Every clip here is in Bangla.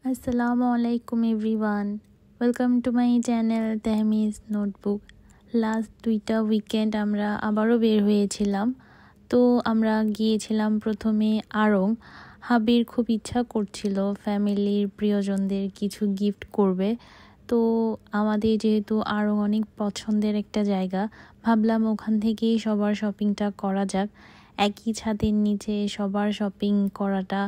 আসসালামু আলাইকুম everyone, welcome to my channel Tehmiz notebook. Last 2টা উইকেন্ড আমরা আবারও বের হয়েছিলাম। তো আমরা গিয়েছিলাম প্রথমে আড়ং। হাবির খুব ইচ্ছা করছিল ফ্যামিলির প্রিয়জনদের কিছু গিফট করবে। তো আমাদের যেহেতু আড়ং অনেক পছন্দের একটা জায়গা, ভাবলাম ওখান থেকেই সবার শপিংটা করা যাক। একই ছাদের নিচে সবার শপিং করাটা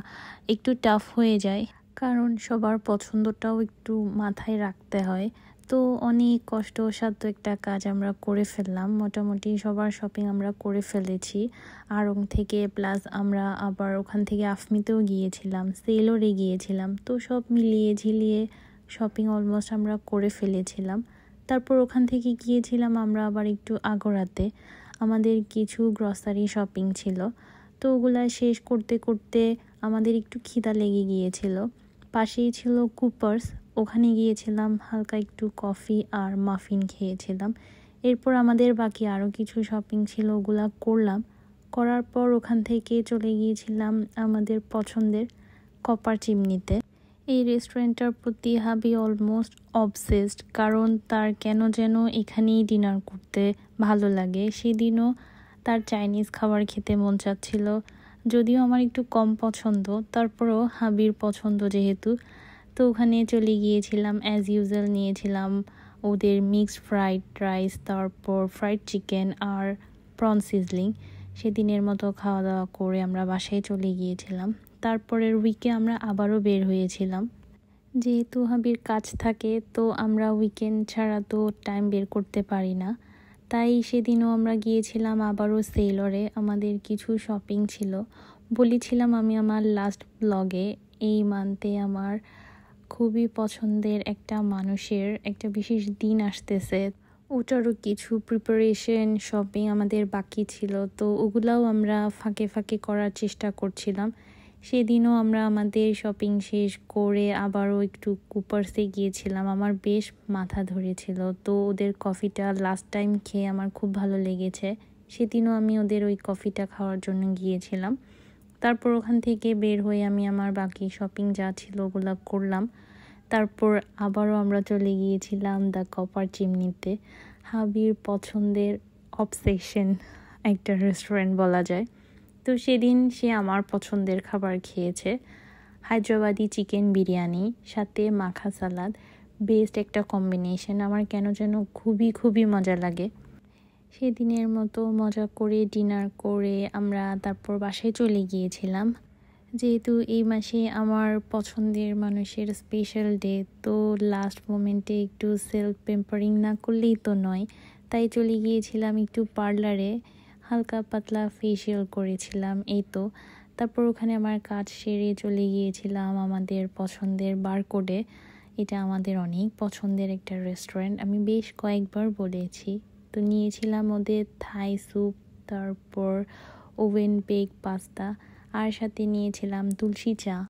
একটু টাফ হয়ে যায়, কারণ সবার পছন্দটাও একটু মাথায় রাখতে হয়। তো অনেক কষ্টসাধ্য একটা কাজ আমরা করে ফেললাম। মোটামুটি সবার শপিং আমরা করে ফেলেছি আড়ং থেকে, প্লাস আমরা আবার ওখান থেকে আফমিতেও গিয়েছিলাম, সেলোরে গিয়েছিলাম। তো সব মিলিয়ে ঝিলিয়ে শপিং অলমোস্ট আমরা করে ফেলেছিলাম। তারপর ওখান থেকে গিয়েছিলাম আমরা আবার একটু আগরাতে, আমাদের কিছু গ্রসারি শপিং ছিল। তো ওগুলা শেষ করতে করতে আমাদের একটু খিদা লেগে গিয়েছিল। পাশেই ছিল কুপার্স, ওখানে গিয়েছিলাম, হালকা একটু কফি আর মাফিন খেয়েছিলাম। এরপর আমাদের বাকি আরও কিছু শপিং ছিল, ওগুলা করলাম। করার পর ওখান থেকে চলে গিয়েছিলাম আমাদের পছন্দের কপার চিমনিতে। এই রেস্টুরেন্টটার প্রতি হাবি অলমোস্ট অবসেসড, কারণ তার কেন যেন এখানেই ডিনার করতে ভালো লাগে। সেদিনও তার চাইনিজ খাবার খেতে মন চাচ্ছিল, যদিও আমার একটু কম পছন্দ, তারপরও হাবির পছন্দ যেহেতু। তো ওখানে চলে গিয়েছিলাম, অ্যাজ ইউজুয়াল নিয়েছিলাম ওদের মিক্সড ফ্রাইড রাইস, তারপর ফ্রাইড চিকেন আর প্রন সিজলিং। সেদিনের মতো খাওয়া দাওয়া করে আমরা বাসায় চলে গিয়েছিলাম। তারপরের উইকে আমরা আবারও বের হয়েছিলাম। যেহেতু হাবির কাজ থাকে, তো আমরা উইকেন্ড ছাড়া তো টাইম বের করতে পারি না। তাই সেদিনও আমরা গিয়েছিলাম আবারও সেলরে, আমাদের কিছু শপিং ছিল। বলেছিলাম আমি আমার লাস্ট ব্লগে, এই মান্থে আমার খুবই পছন্দের একটা মানুষের একটা বিশেষ দিন আসতেছে, ওটারও কিছু প্রিপারেশন শপিং আমাদের বাকি ছিল। তো ওগুলাও আমরা ফাঁকে ফাঁকে করার চেষ্টা করছিলাম। সেদিনও আমরা আমাদের শপিং শেষ করে আবারও একটু কুপার্সে গিয়েছিলাম। আমার বেশ মাথা ধরেছিল, তো ওদের কফিটা লাস্ট টাইম খেয়ে আমার খুব ভালো লেগেছে। সেদিনও আমি ওদের ওই কফিটা খাওয়ার জন্য গিয়েছিলাম। তারপর ওখান থেকে বের হয়ে আমি আমার বাকি শপিং যা ছিল ওগুলো করলাম। তারপর আবারও আমরা চলে গিয়েছিলাম দ্য কপার চিমনিতে, হাবির পছন্দের অবসেশন একটা রেস্টুরেন্ট বলা যায়। তো সেদিন সে আমার পছন্দের খাবার খেয়েছে, হায়দ্রাবাদি চিকেন বিরিয়ানি সাথে মাখা সালাদ। বেস্ট একটা কম্বিনেশন, আমার কেন যেন খুবই খুবই মজা লাগে। সেদিনের মতো মজা করে ডিনার করে আমরা তারপর বাসায় চলে গিয়েছিলাম। যেহেতু এই মাসে আমার পছন্দের মানুষের স্পেশাল ডে, তো লাস্ট মোমেন্টে একটু সেলফ পেম্পারিং না করলেই তো নয়। তাই চলে গিয়েছিলাম একটু পার্লারে, হালকা পাতলা ফেসিয়াল করেছিলাম, এই তো। তারপর ওখানে আমার কাজ সেরে চলে গিয়েছিলাম আমাদের পছন্দের বারকোডে। এটা আমাদের অনেক পছন্দের একটা রেস্টুরেন্ট, আমি বেশ কয়েকবার বলেছি। তো নিয়েছিলাম ওদের থাই স্যুপ, তারপর ওভেন বেক পাস্তা, আর সাথে নিয়েছিলাম তুলসী চা।